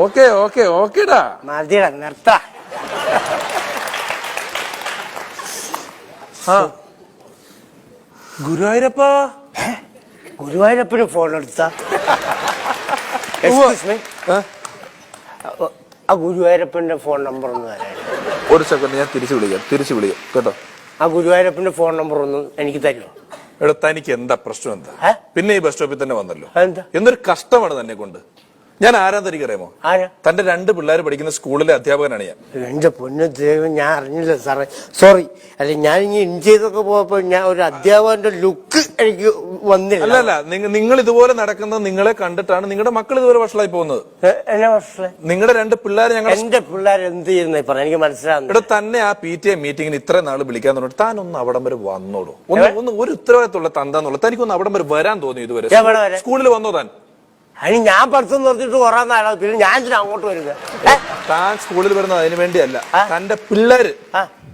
Okay okay ഓക്കേടാ, മതിടാ, നിർത്ത. ആ ഗുരുവായൂരപ്പ, ഗുരുവായൂരപ്പന് ഫോൺ എടുത്ത ആ ഗുരുവായൂരപ്പന്റെ ഫോൺ നമ്പർ ഒന്ന് തരാം. ഒരു സെക്കൻഡ്, ഞാൻ തിരിച്ചു വിളിക്കാം കേട്ടോ. ആ ഗുരുവായൂരപ്പന്റെ ഫോൺ നമ്പർ ഒന്ന് എനിക്ക് തരുമോ? എടാ തനിക്ക് എന്താ പ്രശ്നം? എന്താ പിന്നെ ഈ ബസ് സ്റ്റോപ്പിൽ തന്നെ വന്നല്ലോ? എന്തൊരു കഷ്ടമാണ് തന്നെ കൊണ്ട്. ഞാൻ ആരാ തനിക്ക് അറിയാമോ? തന്റെ 2 പിള്ളേർ പഠിക്കുന്ന സ്കൂളിലെ അധ്യാപകനാണ് ഞാൻ. എന്റെ പൊന്നു ദൈവം, ഞാൻ അറിഞ്ഞില്ല സാറേ, സോറി. അല്ലെ, ഞാൻ ഇനി ഇൻചെയ്തൊക്കെ പോയപ്പോ ഞാൻ ഒരു അധ്യാപകന്റെ ലുക്ക് എനിക്ക് വന്നില്ല. അല്ല, നിങ്ങൾ ഇതുപോലെ നടക്കുന്നത് നിങ്ങളെ കണ്ടിട്ടാണ് നിങ്ങളുടെ മക്കൾ ഇതുപോലെ വഷളായി പോകുന്നത്. എന്നെ വഷളായി? നിങ്ങളുടെ 2 പിള്ളേർ എന്റെ പിള്ളേർ എന്ത് ചെയ്യുന്ന പറ, എനിക്ക് മനസ്സിലാവുന്നു. ഇവിടെ തന്നെ ആ PTA മീറ്റിംഗിന് ഇത്ര നാള് വിളിക്കാൻ പറഞ്ഞിട്ട് താൻ ഒന്ന് അവിടം വരെ വന്നോളൂ. ഒന്ന് ഒരു ഉത്തരവാദിത്തമുള്ള തന്താന്നുള്ള തനിക്കൊന്ന് അവിടം വരെ വരാൻ തോന്നി? ഇതുവരെ സ്കൂളിൽ വന്നോ താൻ? അതിന് ഞാൻ പഠിത്തം നിർത്തിയിട്ട് കുറെ നാളാണ്, പിന്നെ ഞാൻ ഇതിന് അങ്ങോട്ട് വരുന്നത്. താൻ സ്കൂളിൽ വരുന്നത് അതിന് വേണ്ടിയല്ല,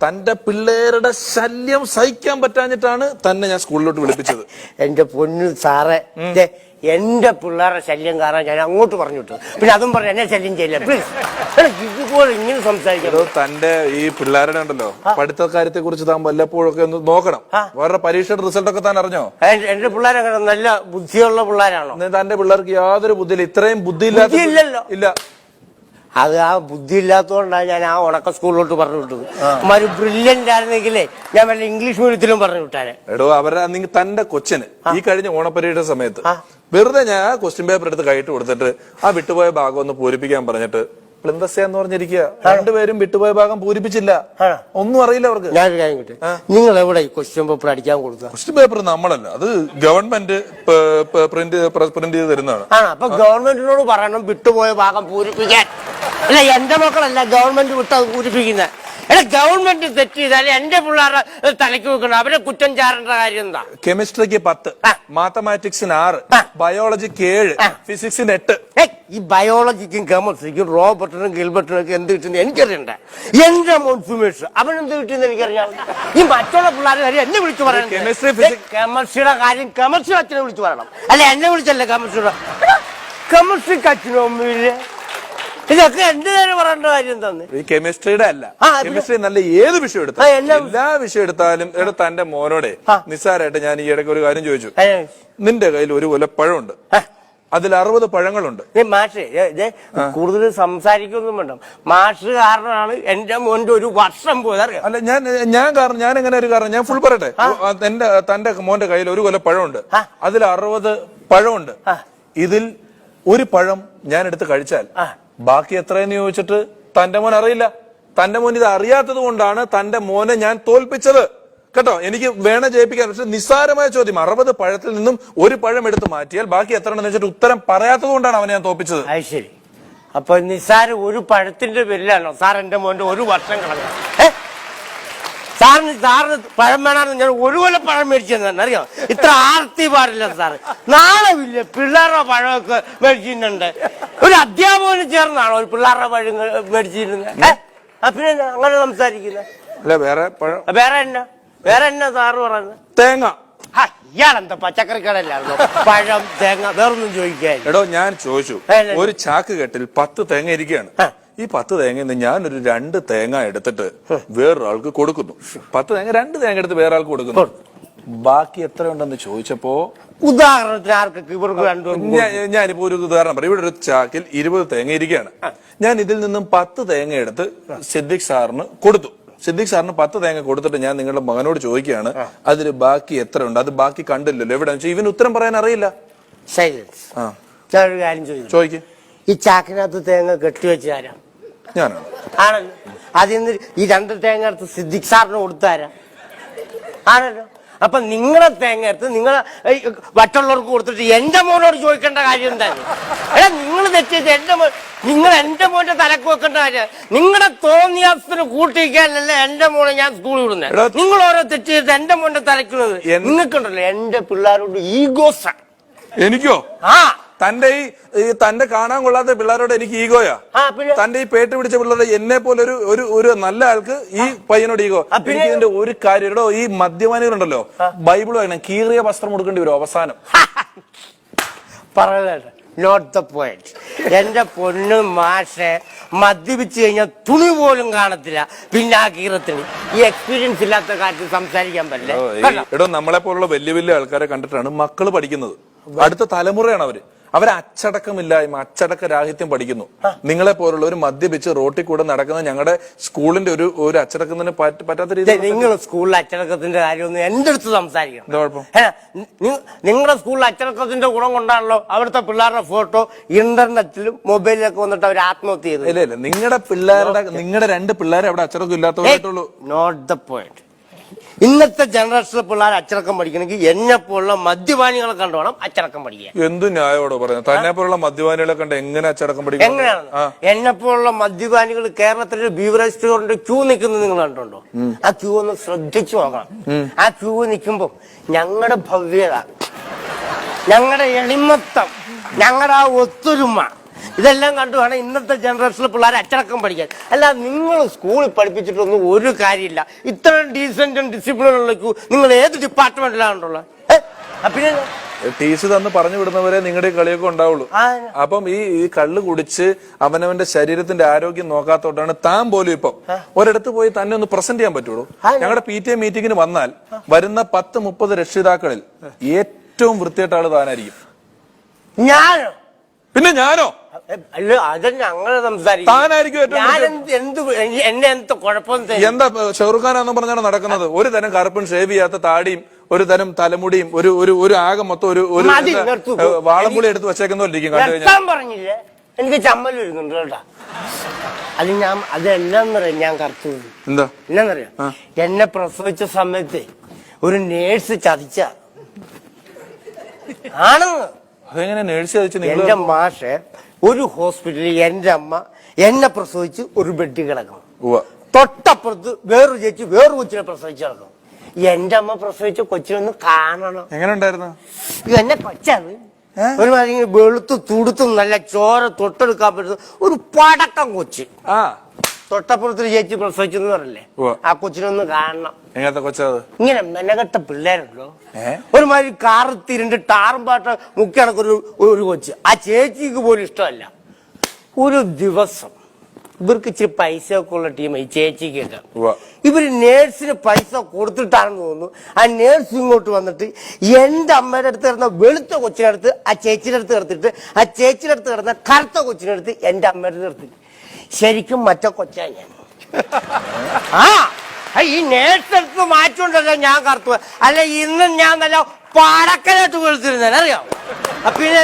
തന്റെ പിള്ളേരുടെ ശല്യം സഹിക്കാൻ പറ്റാഞ്ഞിട്ടാണ് തന്നെ ഞാൻ സ്കൂളിലോട്ട് വിളിപ്പിച്ചത്. എന്റെ പൊന്നു സാറേ, എന്റെ പിള്ളേരുടെ ശല്യം കാരണം ഞാൻ അങ്ങോട്ട് പറഞ്ഞു വിട്ടു. പിന്നെ അതും പറഞ്ഞു എന്നെ ശല്യം ചെയ്യില്ല പ്ലീസ്. ഇതുപോലെ ഇങ്ങനെ സംസാരിക്കണം. തന്റെ ഈ പിള്ളേരുടെ ഉണ്ടല്ലോ പഠിത്ത കാര്യത്തെ കുറിച്ച് താൻ വല്ലപ്പോഴൊക്കെ ഒന്ന് നോക്കണം. വേറെ പരീക്ഷയുടെ റിസൾട്ട് ഒക്കെ താൻ അറിഞ്ഞോ? എന്റെ പിള്ളേരങ്ങനെ നല്ല ബുദ്ധിയുള്ള പിള്ളേരാണോ? തന്റെ പിള്ളേർക്ക് യാതൊരു ബുദ്ധിയില്ല. ഇത്രയും ബുദ്ധിയില്ലല്ലോ. ഇല്ല, അത് ആ ബുദ്ധി ഇല്ലാത്തതുകൊണ്ടാണ് ഞാൻ ആ ഉണക്ക സ്കൂളിലോട്ട് പറഞ്ഞു വിട്ടത്. ഒരു ബ്രില്യന്റ് ആയിരുന്നെങ്കിലേ ഞാൻ വല്ല ഇംഗ്ലീഷ് മീഡിയത്തിലും പറഞ്ഞു വിട്ടാനെ. എടോ, തന്റെ കൊച്ചിന് ഈ കഴിഞ്ഞ ഓണപ്പരീക്ഷ സമയത്ത് വെറുതെ ഞാൻ ക്വസ്റ്റ്യൻ പേപ്പർ എടുത്ത് കൈയിട്ട് കൊടുത്തിട്ട് ആ വിട്ടുപോയ ഭാഗം ഒന്ന് പൂരിപ്പിക്കാൻ പറഞ്ഞിട്ട് പ്ലിന്തസ്യാന്ന് പറഞ്ഞിരിക്കുക. 2 പേരും വിട്ടുപോയ ഭാഗം പൂരിപ്പിച്ചില്ല. ഒന്നും അറിയില്ല അവർക്ക്. ഞാനൊരു കാര്യം കിട്ടെ, നിങ്ങൾ എവിടെ ഈ ക്വസ്റ്റ്യൻ പേപ്പർ അടിക്കാൻ കൊടുക്കുക? ക്വസ്റ്റ്യൻ പേപ്പർ നമ്മളല്ല, അത് ഗവൺമെന്റ് പ്രിന്റ് ചെയ്ത് തരുന്നതാണ്. അപ്പൊ ഗവൺമെന്റിനോട് പറയണം വിട്ടുപോയ ഭാഗം പൂരിപ്പിക്കാൻ. അല്ല, എന്റെ മക്കളല്ല ഗവൺമെന്റ് വിട്ട് അത് പൂരിപ്പിക്കുന്നത്. എടാ, ഗവൺമെന്റ് തെറ്റ് ചെയ്താൽ എന്റെ പിള്ളേരുടെ തലയ്ക്ക് വെക്കണം. അവരെ കുറ്റം ചാരേണ്ട കാര്യം എന്താ? കെമിസ്ട്രിക്ക് 10, മാത്തമാറ്റിക്സിന് 6, ബയോളജിക്ക് 7, ഫിസിക്സിന് 8. ഈ ബയോളജിക്കും കെമിസ്ട്രിക്കും റോബർട്ടിനും ഗിൽബർട്ടിനും ഒക്കെ എന്ത് കിട്ടുന്നത് എനിക്കറിയണ്ട. എന്റെ മോൻ സുമേഷ് അവൻ എന്ത് കിട്ടുന്നത് എനിക്കറിയാം. ഈ മറ്റുള്ള പിള്ളേരുടെ കാര്യം എന്നെ വിളിച്ചു പറയണം. കെമിസ്ട്രിയുടെ കാര്യം കെമിസ്ട്രി അച്ഛനെ വിളിച്ചു പറയണം. അല്ല, എന്നെ വിളിച്ചല്ലേ കെമിസ്ട്രിയുടെ. കെമിസ്ട്രിക്ക് അച്ഛനും അമ്മയില്ലേ? ഇതൊക്കെ എന്റെ നേരെ പറയേണ്ട കാര്യം എന്താന്ന്? ഈ കെമിസ്ട്രിയുടെ അല്ല, കെമിസ്ട്രി നല്ല ഏത് വിഷയം എടുത്താൽ എല്ലാ വിഷയം എടുത്താലും തന്റെ മോനോടെ നിസ്സാരമായിട്ട് ഞാൻ ഈ ഇടയ്ക്ക് ഒരു കാര്യം ചോദിച്ചു. നിന്റെ കയ്യിൽ ഒരു കൊല പഴമുണ്ട്, അതിൽ 60 പഴങ്ങളുണ്ട്. മാഷ് കൂടുതൽ സംസാരിക്കൊന്നും വേണ്ട. മാഷ് കാരണമാണ് എന്റെ മോന്റെ ഒരു വർഷം പോയത്. അല്ല, ഞാൻ എങ്ങനെ ഒരു കാരണം ഞാൻ ഫുൾ പറയട്ടെ. തന്റെ മോന്റെ കയ്യിൽ ഒരു കൊല പഴമുണ്ട്, അതിൽ 60 പഴമുണ്ട്. ഇതിൽ ഒരു പഴം ഞാൻ എടുത്ത് കഴിച്ചാൽ ബാക്കി എത്രയെന്ന് ചോദിച്ചിട്ട് തന്റെ മോൻ അറിയില്ല. തന്റെ മോൻ ഇത് അറിയാത്തത് കൊണ്ടാണ് തന്റെ മോനെ ഞാൻ തോൽപ്പിച്ചത് കേട്ടോ. എനിക്ക് വേണ ജയിപ്പിക്കാൻ. പക്ഷെ നിസ്സാരമായ ചോദ്യം, 60 പഴത്തിൽ നിന്നും ഒരു പഴം എടുത്ത് മാറ്റിയാൽ ബാക്കി എത്ര എന്ന് വെച്ചിട്ട് ഉത്തരം പറയാത്തത് കൊണ്ടാണ് അവനെ ഞാൻ തോൽപ്പിച്ചത്. അത് ശരി. അപ്പൊ നിസ്സാരം ഒരു പഴത്തിന്റെ പേരിലാണോ സാർ എന്റെ മോന്റെ ഒരു വർഷം കളഞ്ഞു? സാറിന് പഴം വേണമെന്ന് ഞാൻ ഒരു കൊല്ലം പഴം മേടിച്ചെന്ന് അറിയാം. ഇത്ര ആർത്തി പാടില്ല സാറ്. നാളെ ഇല്ല പിള്ളേരുടെ പഴമൊക്കെ മേടിച്ചിട്ടുണ്ട്. ഒരു അധ്യാപകന് ചേർന്നാണോ ഒരു പിള്ളേരുടെ പഴം മേടിച്ചിരുന്നത്? പിന്നെ അങ്ങനെ സംസാരിക്കുന്നത്? അല്ല, വേറെ എന്നാ സാറ് പറയുന്നത്? തേങ്ങ. ഇയാളെന്താ പച്ചക്കറിക്കടല്ലായിരുന്നോ? പഴം, തേങ്ങ, വേറൊന്നും ചോദിക്കാൻ. എടോ, ഞാൻ ചോദിച്ചു, ഒരു ചാക്ക് കെട്ടിൽ 10 തേങ്ങ ഇരിക്കുകയാണ്. ഈ 10 തേങ്ങ ഞാനൊരു 2 തേങ്ങ എടുത്തിട്ട് വേറൊരാൾക്ക് കൊടുക്കുന്നു. 10 തേങ്ങ 2 തേങ്ങ എടുത്ത് വേറെ ആൾക്ക് കൊടുക്കുന്നു. ബാക്കി എത്ര ഉണ്ടെന്ന് ചോദിച്ചപ്പോ ഉദാഹരണത്തിന് ആർക്കൊക്കെ ഇവർക്ക് ഞാനിപ്പോ ഒരു ഉദാഹരണം പറയും. ഇവിടെ ഒരു ചാക്കിൽ 20 തേങ്ങ ഇരിക്കുകയാണ്. ഞാൻ ഇതിൽ നിന്നും 10 തേങ്ങ എടുത്ത് സിദ്ദിഖ് സാറിന് കൊടുത്തു. സിദ്ദിഖ് സാറിന് 10 തേങ്ങ കൊടുത്തിട്ട് ഞാൻ നിങ്ങളുടെ മകനോട് ചോദിക്കുകയാണ്, അതിൽ ബാക്കി എത്ര ഉണ്ട്? അത് ബാക്കി കണ്ടില്ലല്ലോ, എവിടെ? ഇവന് ഉത്തരം പറയാൻ അറിയില്ല. സൈലൻസ്. ഞാനൊരു കാര്യം ചോദിക്കും. ഈ ചാക്കിനകത്ത് തേങ്ങ കെട്ടിവെച്ചാരാ? ഞാനാണ്. ആണല്ലോ. അതിന്ന് ഈ 2 തേങ്ങ എടുത്ത് സിദ്ദിഖ് സാറിന് കൊടുത്താരാ? ആണല്ലോ. അപ്പൊ നിങ്ങളെ തേങ്ങ എടുത്ത് നിങ്ങളെ മറ്റുള്ളവർക്ക് കൊടുത്തിട്ട് എന്റെ മോനോട് ചോദിക്കേണ്ട കാര്യം എന്താണ്? നിങ്ങൾ തെറ്റിയത് നിങ്ങൾ എന്റെ മോന്റെ തലക്ക് വെക്കേണ്ട കാര്യം. നിങ്ങളുടെ തോന്നിയാസത്തിന് കൂട്ടിക്കാനല്ലേ എന്റെ മോനെ ഞാൻ സ്കൂളിൽ വിടുന്നത്. നിങ്ങൾ ഓരോ തെറ്റിയത് എന്റെ മോന്റെ തലക്കുന്നത്. നിങ്ങൾക്കുണ്ടല്ലോ എന്റെ പിള്ളേരോട് ഈഗോസാ. എനിക്കോ? തന്റെ കാണാൻ കൊള്ളാത്ത പിള്ളേരോട് എനിക്ക് ഈഗോയാ? തന്റെ ഈ പേട്ട് പിടിച്ച പിള്ളേരുടെ എന്നെ പോലെ ഒരു നല്ല ആൾക്ക് ഈ പയ്യനോട് ഈഗോ? എനിക്ക് ഇതിന്റെ ഒരു കാര്യം, ഈ മദ്യപാനികളുണ്ടല്ലോ, ബൈബിൾ വേണം, കീറിയ വസ്ത്രം കൊടുക്കേണ്ടി വരും അവസാനം. പറയട്ടെ, നോട്ട് ദ പോയിന്റ്. എന്റെ പൊന്നു മാഷെ, മദ്യപിച്ചു കഴിഞ്ഞാൽ തുണി പോലും കാണത്തില്ല, പിന്നെ ആ കീറത്തിന്. ഈ എക്സ്പീരിയൻസ് ഇല്ലാത്ത കാര്യത്തിൽ സംസാരിക്കാൻ പറ്റില്ല. എടോ, നമ്മളെ പോലുള്ള വലിയ വലിയ ആൾക്കാരെ കണ്ടിട്ടാണ് മക്കള് പഠിക്കുന്നത്. അടുത്ത തലമുറയാണ് അവര്. അച്ചടക്കമില്ലായ്മ, അച്ചടക്ക രാഹിത്യം പഠിക്കുന്നു. നിങ്ങളെ പോലുള്ളവർ മദ്യപിച്ച് റോട്ടിൽ കൂടെ നടക്കുന്ന ഞങ്ങളുടെ സ്കൂളിന്റെ ഒരു അച്ചടക്കത്തിന് പറ്റാത്ത രീതി. നിങ്ങൾ സ്കൂളിൽ അച്ചടക്കത്തിന്റെ കാര്യമൊന്നും എന്റെ അടുത്ത് സംസാരിക്കണം. എന്താ കുഴപ്പം? നിങ്ങളുടെ സ്കൂളിൽ അച്ചടക്കത്തിന്റെ ഗുണം കൊണ്ടാണല്ലോ അവിടുത്തെ പിള്ളേരുടെ ഫോട്ടോ ഇന്റർനെറ്റിലും മൊബൈലിലൊക്കെ വന്നിട്ട് അവർ ആത്മഹത്യ ചെയ്തു. ഇല്ല ഇല്ല, നിങ്ങളുടെ 2 പിള്ളേരെ അവിടെ അച്ചടക്കം ഇല്ലാത്തവരായിട്ടുള്ളൂ. Not the point. ഇന്നത്തെ ജനറേഷനിലെ പിള്ളേർ അച്ചടക്കം പഠിക്കണമെങ്കിൽ എന്നെ പോലുള്ള മദ്യപാനികളെ കണ്ടു വേണം അച്ചടക്കം പഠിക്കാൻ. എന്തു ന്യായോടോ പറയുന്നത്? തന്നെ പോലുള്ള മദ്യപാനികളെ കണ്ട് എങ്ങനെ അച്ചടക്കം പഠിക്കും? എങ്ങനെയാണ്? എന്നെ പോലുള്ള മദ്യപാനികൾ കേരളത്തിലെ ബീവറേജ് സ്റ്റോറിന്റെ ക്യൂ നിൽക്കുന്നത് നിങ്ങൾ കണ്ടുണ്ടോ? ആ ക്യൂ ഒന്ന് ശ്രദ്ധിച്ചു നോക്കണം. ആ ക്യൂ നിൽക്കുമ്പോ ഞങ്ങളുടെ ഭവ്യത, ഞങ്ങളുടെ എളിമത്തം, ഞങ്ങളുടെ ആ ഒത്തൊരുമ, ഇതെല്ലാം കണ്ടു വേണം ഇന്നത്തെ ജനറേഷനിലെ പിള്ളേരെ അച്ചടക്കം പഠിക്കാൻ. അല്ല, നിങ്ങൾ സ്കൂളിൽ പഠിപ്പിച്ചിട്ടൊന്നും ഒരു കാര്യമില്ല. ഇത്രയും ഡീസന്റും ഡിസിപ്ലിനുള്ള നിങ്ങൾ ഏത് ഡിപ്പാർട്ട്മെന്റിലാണുള്ളത്? പിന്നെ ടീച്ചർ തന്ന് പറഞ്ഞു വിടുന്നവരെ നിങ്ങളുടെ കളിയൊക്കെ ഉണ്ടാവുള്ളൂ. അപ്പം ഈ കള്ള് കുടിച്ച് അവനവന്റെ ശരീരത്തിന്റെ ആരോഗ്യം നോക്കാത്തോട്ടാണ് താൻ പോലും ഇപ്പം ഒരിടത്ത് പോയി തന്നെ ഒന്ന് പ്രസന്റ് ചെയ്യാൻ പറ്റുള്ളൂ. ഞങ്ങളുടെ PTA മീറ്റിംഗിന് വന്നാൽ വരുന്ന 10-30 രക്ഷിതാക്കളിൽ ഏറ്റവും വൃത്തിയായിട്ട് ആള് താനായിരിക്കും. ഞാനോ? പിന്നെ ഞാനോ? അല്ല, അത് ഞങ്ങൾ സംസാരിക്കും. എന്നെ എന്ത് കുഴപ്പം? എന്താ ഷെഹ്റുഖ് ഖാനാന്ന് പറഞ്ഞാണ് നടക്കുന്നത്? ഒരു തരം കറുപ്പും ഷേവ് ചെയ്യാത്ത താടിയും ഒരു തരം തലമുടിയും ഒരു ആകെ മൊത്തം ഒരു വാളംപുളി എടുത്ത് വെച്ചേക്കുന്ന പോലെ ഇരിക്കും. പറഞ്ഞില്ലേ, എനിക്ക് ചമ്മൽ വരുന്നുണ്ട് കേട്ടാ. അതെല്ലാം ഞാൻ കറുത്തു. എന്താ എന്നാന്നറിയാം? എന്നെ പ്രസവിച്ച സമയത്ത് ഒരു നേഴ്സ് ചതിച്ച ആണെന്ന്. അതെങ്ങനെ നേഴ്സ് ചതിച്ചു? എന്റെ മാഷെ, ഒരു ഹോസ്പിറ്റലിൽ എന്റെ അമ്മ എന്നെ പ്രസവിച്ച് ഒരു ബെഡ് കിടക്കണം. തൊട്ടപ്പുറത്ത് വേറൊരു ചേച്ചി വേറൊരു കൊച്ചിനെ പ്രസവിച്ച് കിടക്കണം. എന്റെ അമ്മ പ്രസവിച്ച കൊച്ചിനൊന്ന് കാണണം. എങ്ങനെ ഉണ്ടായിരുന്നു? എന്നെ കൊച്ചാണ് ഒരുമാതിരി വെളുത്ത് തുടുത്തും നല്ല ചോര തൊട്ടെടുക്കാൻ പറ്റുന്ന ഒരു പടക്കം കൊച്ച്. തൊട്ടപ്പുറത്തൊരു ചേച്ചി പ്രസവിച്ചെന്ന് പറയല്ലേ, ആ കൊച്ചിനൊന്ന് കാണണം. എങ്ങനത്തെ കൊച്ചത്? ഇങ്ങനെ മെനകെട്ട പിള്ളേരുണ്ടോ, ഒരുമാതിരി കാറ് തിരിണ്ട് ടാറും പാട്ട മുക്കി നടക്കൊരു കൊച്ച്. ആ ചേച്ചിക്ക് പോലും ഇഷ്ടമല്ല. ഒരു ദിവസം ഇവർക്ക് ഇച്ചിരി പൈസ ഒക്കെ ഉള്ള ടീം ഈ ചേച്ചിക്കൊക്കെ. ഇവര് നേഴ്സിന് പൈസ കൊടുത്തിട്ടാണെന്ന് തോന്നുന്നു. ആ നേഴ്സ് ഇങ്ങോട്ട് വന്നിട്ട് എന്റെ അമ്മയുടെ അടുത്ത് കിടന്ന വെളുത്ത കൊച്ചിനടുത്ത് ആ ചേച്ചിയുടെ അടുത്ത് കിടത്തിട്ട് ആ ചേച്ചിയുടെ അടുത്ത് കിടന്ന കറുത്ത കൊച്ചിനടുത്ത് എന്റെ അമ്മയുടെ അടുത്ത് നിർത്തി. ശരിക്കും മറ്റേ കൊച്ചാ ഞാൻ. ഈ നേഴ്സെടുത്ത് മാറ്റുകൊണ്ടല്ലോ ഞാൻ കറുത്തു. അല്ല, ഇന്നും ഞാൻ നല്ല പടക്കലായിട്ട് വെളുത്തിരുന്നേനെ, അറിയാം. പിന്നെ